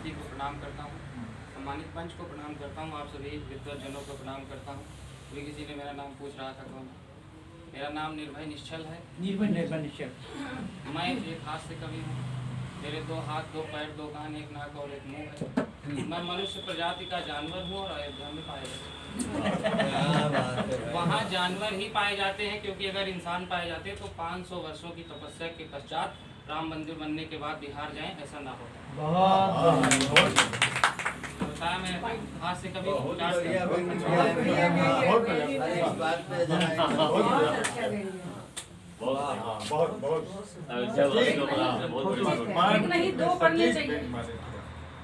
अतिथि को प्रणाम करता हूँ, सम्मानित पंच को प्रणाम करता हूँ, आप सभी विद्वजनों को प्रणाम करता हूँ। अभी किसी ने मेरा नाम पूछ रहा था कौन। मेरा नाम निर्भय निश्चल है। निर्भय निश्चल। मैं एक हाथ से कवि हूँ। मेरे 2 हाथ, 2 पैर, 2 कान, 1 नाक और 1 मुँह है। मैं मनुष्य प्रजाति का जानवर हूँ और अयोध्या में पाए जाते हैं। वहाँ जानवर ही पाए जाते हैं, क्योंकि अगर इंसान पाए जाते तो 500 वर्षों की तपस्या के पश्चात राम मंदिर बनने के बाद बिहार जाएं, ऐसा ना होता। बताया मैं हाथ से कभी नहीं, 2 पढ़ने चाहिए,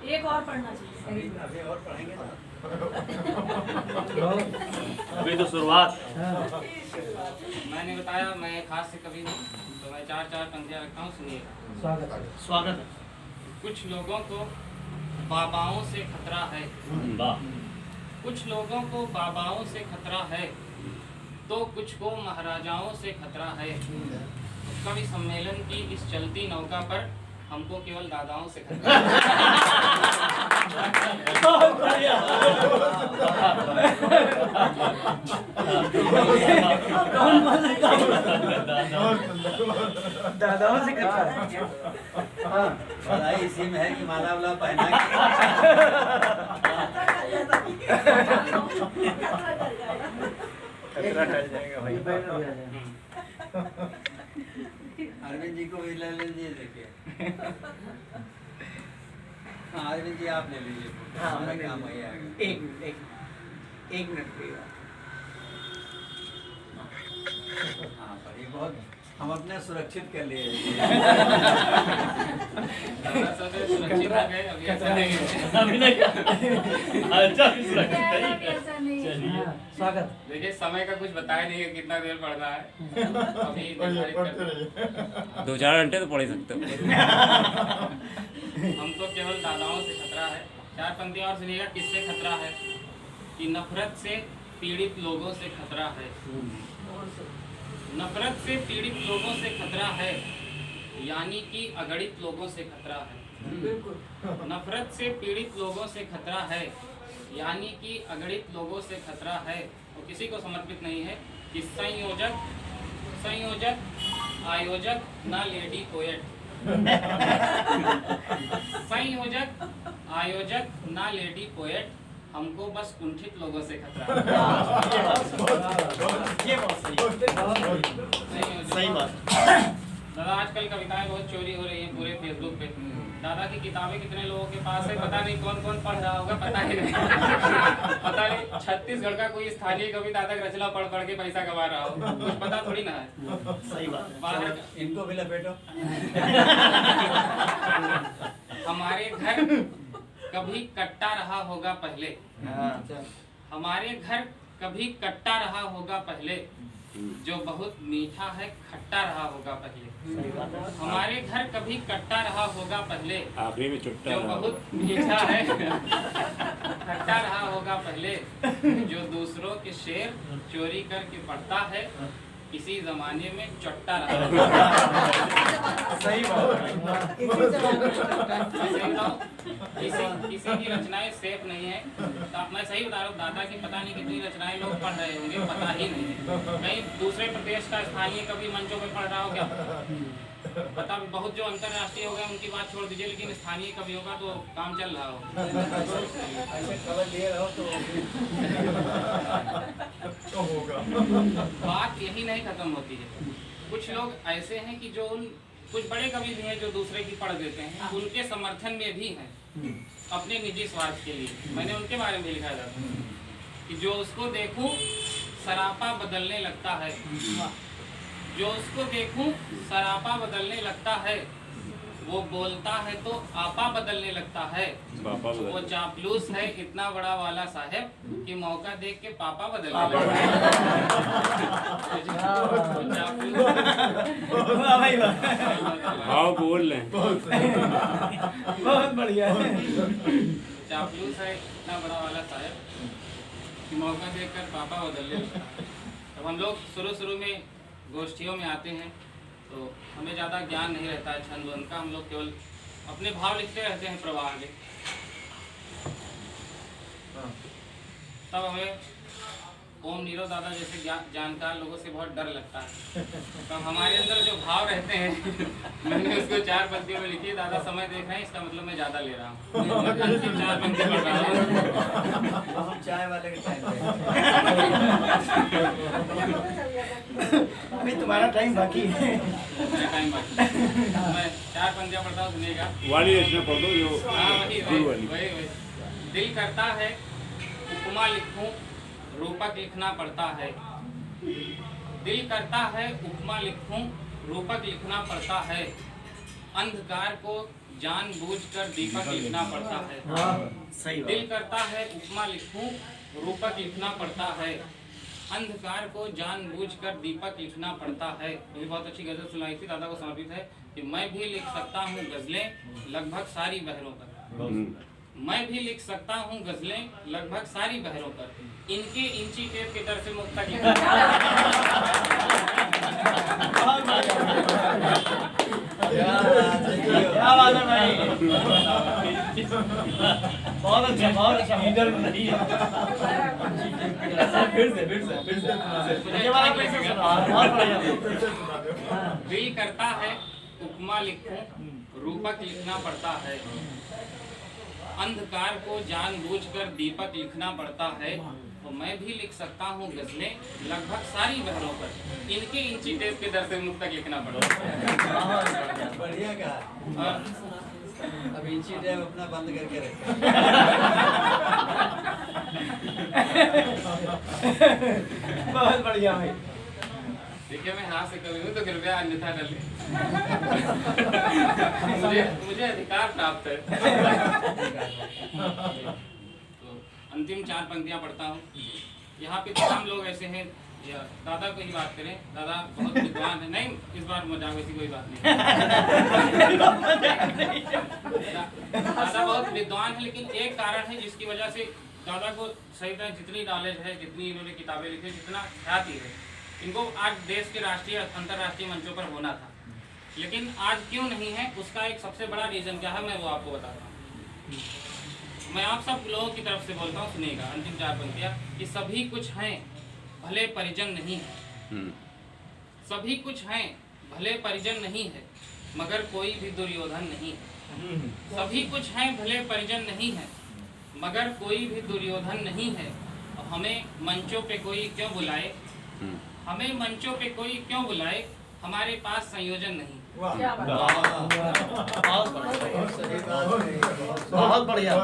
एक और पढ़ना चाहिए। अभी और पढ़ेंगे ना। अभी तो शुरुआत। मैंने बताया मैं एक हाथ से कवि हूँ, तो मैं 4 पंक्तियाँ रखता हूँ, सुनिएगा। स्वागत है। कुछ लोगों को बाबाओं से खतरा है, कुछ लोगों को बाबाओं से खतरा है, तो कुछ को महाराजाओं से खतरा है। कवि सम्मेलन की इस चलती नौका पर हमको केवल दादाओं से खतरा है। दादाओं से खतरा है। बधाई इसी में है कि माला वाला पहना खतरा टल जाएगा भाई। अरविंद जी को भी ले लीजिए, देखिए। हाँ अरविंद जी आप ले लीजिए। हाँ, हमारा काम वही आएगा। एक मिनट रुकिएगा। हाँ पर ये बहुत हम अपने सुरक्षित कर लिए। सुरक्षित आ गए, अभी ऐसा नहीं है। अभी नहीं। अच्छा भी सुरक्षित है। ऐसा नहीं है। चलिए। स्वागत। देखिए समय का कुछ बताया नहीं है, कितना देर पढ़ना है। अभी 2-4 घंटे तो पढ़ ही सकते हो। हमको केवल दादाओं से खतरा है। 4 पंक्तियाँ और सुनिएगा। किससे खतरा है? कि नफरत से पीड़ित लोगों से खतरा है। नफरत से पीड़ित लोगों से खतरा है, यानी कि अगणित लोगों से खतरा है। नफरत से पीड़ित लोगों से खतरा है, यानी कि अगणित लोगों से खतरा है। और किसी को समर्पित नहीं है कि संयोजक आयोजक ना लेडी पोएट। संयोजक आयोजक ना लेडी पोएट, हमको बस कुंठित लोगों से खतरा है। सही बात। दादा आजकल कविताएं बहुत चोरी हो रही हैं पूरे फेसबुक पे। दादा की किताबें कितने लोगों के पास है पता नहीं, कौन कौन पढ़ रहा होगा पता ही नहीं। पता नहीं छत्तीसगढ़ का कोई स्थानीय कवि दादा की रचना पढ़ पढ़ के पैसा कमा रहा हो, कुछ पता थोड़ी ना है। सही बात है। बाहर इनको भी लपेटो। हमारे घर कभी कट्टा रहा होगा पहले। हमारे घर कभी कट्टा रहा होगा पहले, जो बहुत मीठा है खट्टा रहा होगा पहले। हमारे घर कभी कट्टा रहा होगा पहले, आखिरी में चुट्टा जो बहुत मीठा है खट्टा रहा होगा पहले, जो दूसरों के शेर चोरी करके पढ़ता है, किसी जमाने में चट्टा रहा होगा। सही बात। किसी की रचनाएं सेफ नहीं है। मैं सही बता रहा हूँ, दादा की पता नहीं कितनी रचनाएं लोग पढ़ रहे होंगे, पता ही नहीं है। कहीं दूसरे प्रदेश का स्थानीय कवि मंचों पे पढ़ रहा हो क्या पता। बहुत जो अंतर्राष्ट्रीय हो गए उनकी बात छोड़ दीजिए, लेकिन स्थानीय कवियों का तो काम चल रहा हो। ऐसे खबर लिए रहो तो होगा। बात यही नहीं खत्म होती है। कुछ लोग ऐसे हैं कि जो कुछ बड़े कवि भी हैं जो दूसरे की पढ़ देते हैं, उनके समर्थन में भी हैं अपने निजी स्वार्थ के लिए। मैंने उनके बारे में भी लिखा था कि जो उसको देखूं सरापा बदलने लगता है, जो उसको देखूं सरापा बदलने लगता है, वो बोलता है तो आपा बदलने लगता है। वो चापलूस है इतना बड़ा वाला साहब कि मौका देख के पापा बदलने लगता है। हाँ बोल रहे हैं। बहुत बढ़िया। चापलूस है इतना बड़ा वाला साहब कि मौका देखकर पापा बदलने लगता है। अब हम लोग शुरू में गोष्ठियों में आते हैं तो हमें ज़्यादा ज्ञान नहीं रहता है छंद वंद का। हम लोग केवल अपने भाव लिखते रहते हैं प्रवाह में, तब हमें ओम नीरव दादा जैसे जानकार लोगों से बहुत डर लगता है। तो हमारे अंदर जो भाव रहते हैं मैंने उसको 4 पंक्तियों में लिखी। दादा समय देख रहे हैं, इसका मतलब मैं ज़्यादा ले रहा हूँ, अंतिम 4 पंक्ति पढ़ रहा हूँ। हम चाय वाले के टाइम पे अभी तुम्हारा टाइम बाकी है। टाइम बाकी, मैं 4 पंक्तियाँ पढ़ता हूँ, सुनिएगा। वाली इसमें पढ़ दो जो हाँ गुरु वाली। वही। दिल करता है उपमा लिखूं, रूपक लिखना पड़ता है। दिल करता है उपमा लिखूं, रूपक लिखना पड़ता है। अंधकार को जानबूझकर दीपक लिखना पड़ता है। सही दिल करता है उपमा लिखूं, रूपक लिखना पड़ता है। अंधकार को जानबूझकर दीपक लिखना पड़ता है। ये बहुत अच्छी गजल सुनाई थी, दादा को समर्पित है कि मैं भी लिख सकता हूँ गजलें लगभग सारी बहरों पर। मैं भी लिख सकता हूँ गजलें लगभग सारी बहरों पर। इनके इंची टेप के दर से मुक्त लिखना। क्या बात है भाई, बहुत अच्छा लीडर नहीं है। फिर से ये वाला फिर से सुना, बहुत बढ़िया। दिल करता है उपमा लिखूं, रूपक लिखना पड़ता है। अंधकार को जानबूझकर दीपक लिखना पड़ता है। तो मैं भी लिख सकता हूँ गजलें लगभग सारी बहरों पर। इनके इंची टेप के दर से मुक्त तक लिखना पड़ता है। बढ़िया कहा। और अब इंची टेप अपना बंद करके रखा। बहुत बढ़िया भाई। देखिए मैं हाथ से कभी हूँ तो कृपया अन्यथा न लें। मुझे अधिकार प्राप्त है। तो अंतिम 4 पंक्तियाँ पढ़ता हूँ। यहाँ पे तमाम लोग ऐसे हैं, या दादा को ही बात करें, दादा बहुत विद्वान है। नहीं, इस बार मजाक वैसी कोई बात नहीं। दादा बहुत विद्वान है, लेकिन एक कारण है जिसकी वजह से दादा को सही तरह जितनी नॉलेज है, जितनी इन्होंने किताबें लिखी, जितना ख्याति है, इनको आज देश के राष्ट्रीय अंतर्राष्ट्रीय मंचों पर होना था, लेकिन आज क्यों नहीं है, उसका एक सबसे बड़ा रीजन क्या है, मैं वो आपको बताता हूँ। मैं आप सब लोगों की तरफ से बोलता हूँ, सुनिएगा। अंतिम 4 पंक्तियाँ कि सभी कुछ हैं भले परिजन नहीं है। सभी कुछ हैं भले परिजन नहीं है, मगर कोई भी दुर्योधन नहीं है। सभी कुछ हैं भले परिजन नहीं है, मगर कोई भी दुर्योधन नहीं है। हमें मंचों पे कोई क्यों बुलाए, हमें मंचों पे कोई क्यों बुलाए, हमारे पास संयोजन नहीं। क्या बात है। बहुत बढ़िया।